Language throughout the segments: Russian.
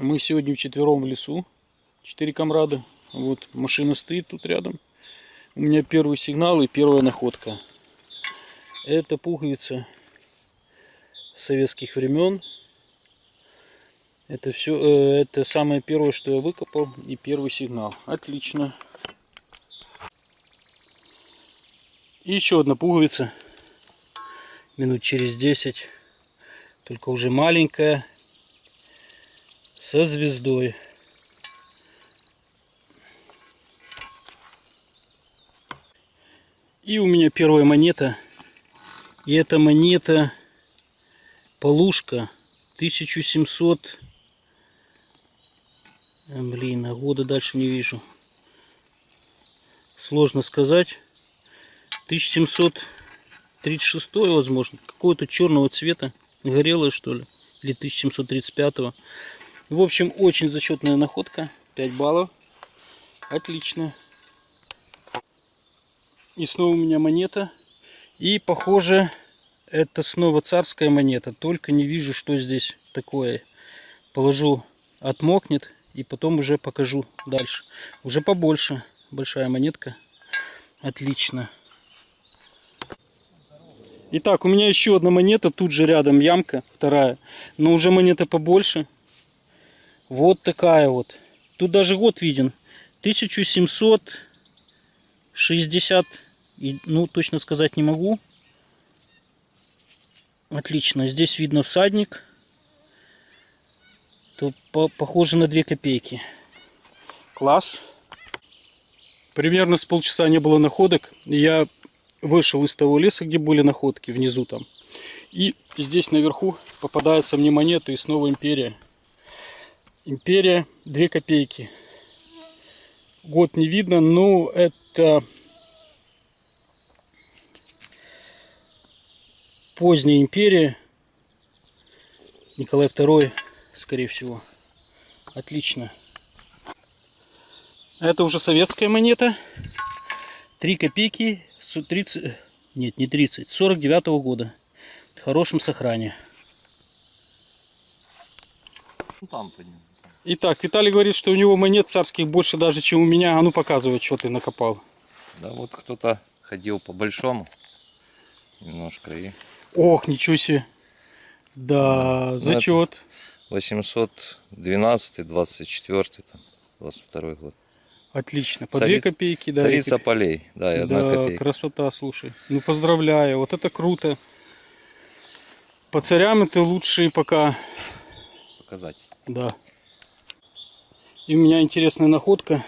Мы сегодня вчетвером в лесу. 4 комрада. Вот машина стоит тут рядом. У меня первый сигнал и первая находка. Это пуговица советских времен. Это все, это самое первое, что я выкопал, и первый сигнал. Отлично. И еще одна пуговица. Минут через 10. Только уже маленькая. Со звездой. И у меня первая монета. И эта монета полушка 1700. Блин, а года дальше не вижу. Сложно сказать. 1736, возможно. Какого-то черного цвета. Горелое, что ли. Или 1735. В общем, очень зачетная находка. 5 баллов. Отлично. И снова у меня монета. И похоже, это снова царская монета. Только не вижу, что здесь такое. Положу, отмокнет. И потом уже покажу дальше. Уже побольше. Большая монетка. Отлично. Итак, у меня еще одна монета. Тут же рядом ямка. Вторая. Но уже монета побольше. Вот такая вот. Тут даже год виден. 1760. Ну, точно сказать не могу. Отлично. Здесь видно всадник. Тут похоже на 2 копейки. Класс. Примерно с полчаса не было находок. Я вышел из того леса, где были находки. Внизу там. И здесь наверху попадается мне монета. И снова империя. Империя 2 копейки. Год не видно, но это поздняя империя. Николай II, скорее всего. Отлично. Это уже советская монета. 3 копейки. 30, нет, не 30. 49-го года. В хорошем сохране. Итак, Виталий говорит, что у него монет царских больше даже, чем у меня. А ну показывай, что ты накопал. Да вот кто-то ходил по большому немножко и... Ох, ничего себе. Да, зачет. 812, 24, там, 22 год. Отлично. По 2 копейки, да. Царица полей, да, и 1 да, копейка. Красота, слушай. Ну, поздравляю, вот это круто. По царям это лучшие пока. Показать. Да. И у меня интересная находка.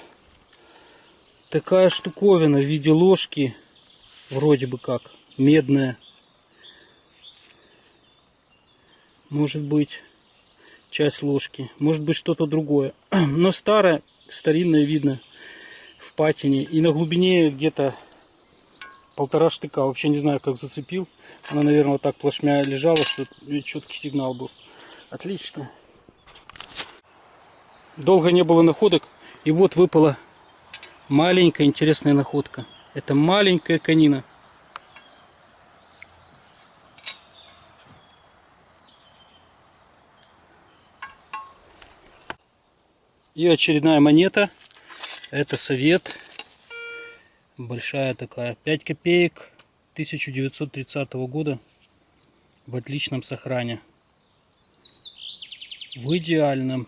Такая штуковина в виде ложки. Вроде бы как. Медная. Может быть часть ложки. Может быть что-то другое. Но старая, старинная видно. В патине. И на глубине где-то 1,5 штыка. Вообще не знаю, как зацепил. Она, наверное, вот так плашмя лежала, что четкий сигнал был. Отлично. Долго не было находок. И вот выпала маленькая интересная находка. Это маленькая конина. И очередная монета. Это совет. Большая такая. 5 копеек 1930 года. В отличном сохране. В идеальном.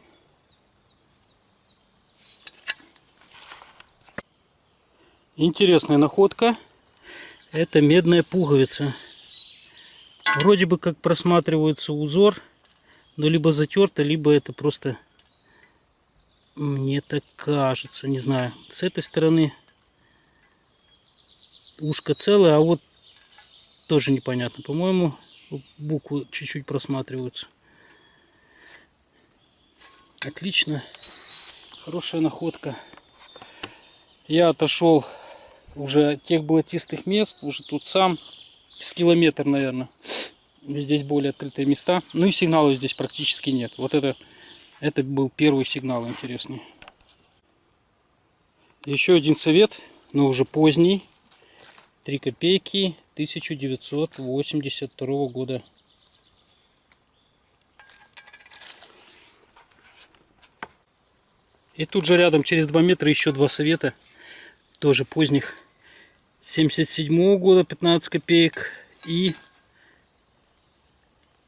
Интересная находка. Это медная пуговица. Вроде бы как просматривается узор. Но либо затерто, либо это просто... Мне так кажется, не знаю. С этой стороны ушко целое, а вот тоже непонятно. По-моему, буквы чуть-чуть просматриваются. Отлично. Хорошая находка. Я отошел уже от тех болотистых мест. Уже тут сам с километр, наверное. Здесь более открытые места. Ну и сигналов здесь практически нет. Вот это был первый сигнал интересный. Еще один совет, но уже поздний. 3 копейки 1982 года. И тут же рядом через 2 метра еще 2 совета. Тоже поздних. 77-го года 15 копеек. И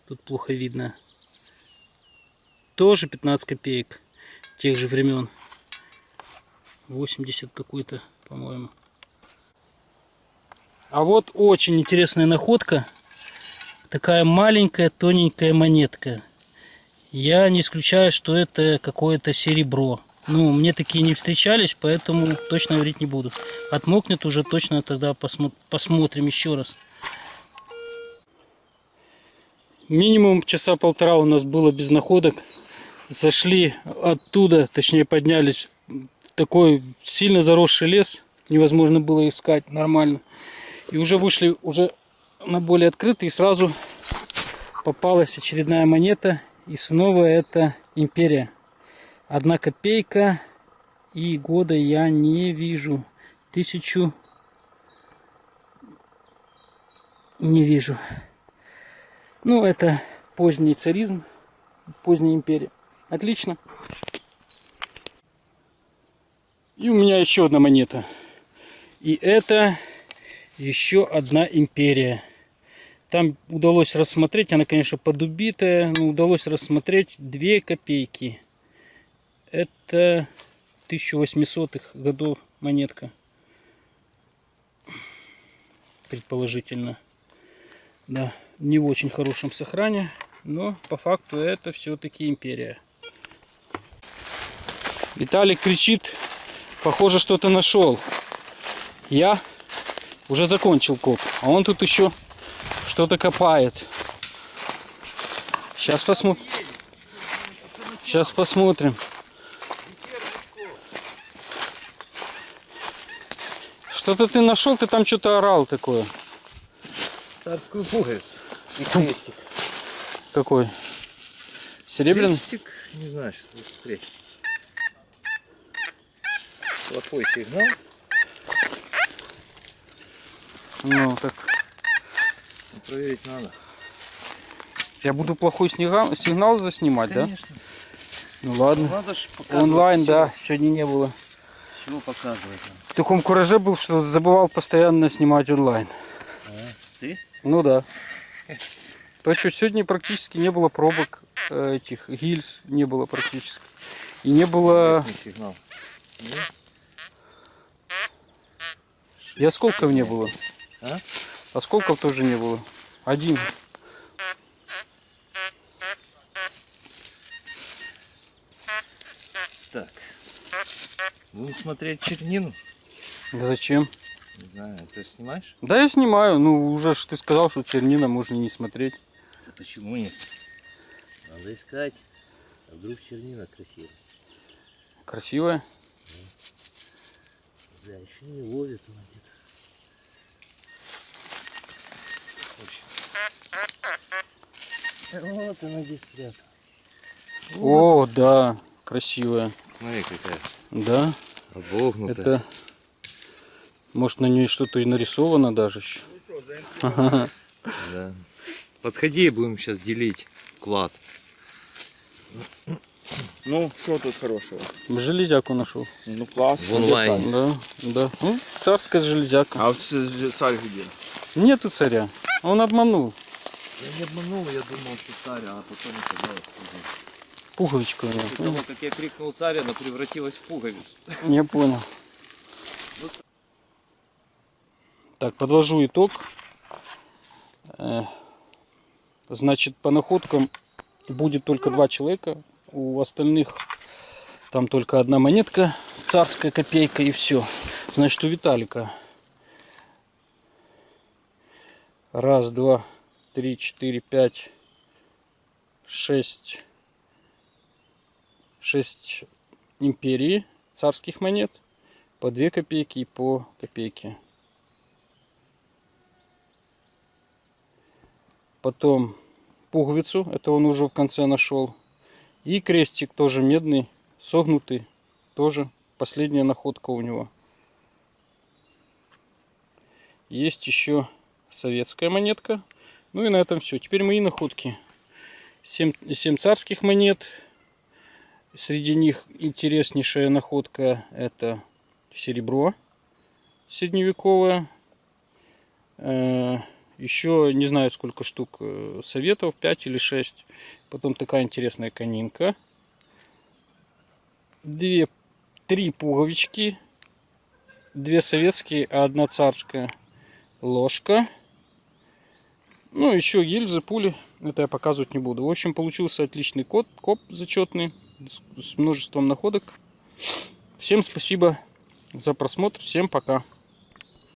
тут плохо видно. Тоже 15 копеек. Тех же времен. 80 какой-то, по-моему. А вот очень интересная находка. Такая маленькая тоненькая монетка. Я не исключаю, что это какое-то серебро. Ну, мне такие не встречались, поэтому точно говорить не буду. Отмокнет уже точно, тогда посмотрим еще раз. Минимум часа полтора у нас было без находок. Зашли оттуда, точнее поднялись в такой сильно заросший лес. Невозможно было искать нормально. И уже вышли уже на более открытый, и сразу попалась очередная монета. И снова это империя. 1 копейка. И года я не вижу. 1000 не вижу. Ну, это поздний царизм, поздняя империя. Отлично. И у меня еще одна монета. И это еще одна империя. Там удалось рассмотреть, она, конечно, подубитая, но удалось рассмотреть 2 копейки. Это 1800-х годов монетка. Предположительно. Да, не в очень хорошем сохране, но по факту это все-таки империя. Виталик кричит, похоже, что-то нашел. Я уже закончил коп, а он тут еще что-то копает. Сейчас посмотрим. Сейчас посмотрим. Что-то ты нашел, ты там что-то орал такое. Царскую пуговицу. И крестик. Какой? Серебряный? Крестик, не знаю, что тут встретить. Плохой сигнал. Ну, так. Проверить надо. Я буду плохой сигнал заснимать, Конечно. да? Ну ладно. Надо ж показывать Онлайн, всё. да, сегодня не было. Всего показывать. В таком кураже был, что забывал постоянно снимать онлайн. А, ты? Ну да. То, что сегодня практически не было пробок этих гильз, не было практически. И не было... Верхний сигнал. Нет? И осколков не было. А? Осколков тоже не было. Один. Так. Будем смотреть чернину. Да зачем? Не знаю, ты снимаешь? Да я снимаю. Ну уже ж ты сказал, что чернина можно не смотреть. Да почему нет? Надо искать. А вдруг чернина красивая? Красивая. Да, еще не ловит он где-то. В общем. Вот она здесь спрятана. О, да. Красивая. Смотри, какая Да. обогнутая. Это... Может, на ней что-то и нарисовано даже еще. Да. Подходи, будем сейчас делить клад. Ну, что тут хорошего? Железяку нашел. Ну, класс. В онлайне. Да, да. Ну, царская железяка. А вот царь где? Нету царя. Он обманул. Я не обманул, я думал, что царь, а потом оказалось Пуговичка у него. После того, как я крикнул царь, она превратилась в пуговицу. Не понял. Так, подвожу итог. Значит, по находкам будет только 2 человека. У остальных там только 1 монетка, царская копейка, и все. Значит, у Виталика 1, 2, 3, 4, 5, 6 империи царских монет, по 2 копейки и по копейке. Потом пуговицу, это он уже в конце нашел. И крестик тоже медный, согнутый, тоже последняя находка у него. Есть еще советская монетка. Ну и на этом все. Теперь мои находки. 7 царских монет, Среди них интереснейшая находка — это серебро средневековое. Еще не знаю сколько штук советов, 5 или 6. Потом такая интересная конинка. 3 пуговички. 2 советские, а 1 царская. Ложка. Ну, еще гильзы, пули. Это я показывать не буду. В общем, получился отличный коп зачетный. С множеством находок. Всем спасибо за просмотр. Всем пока.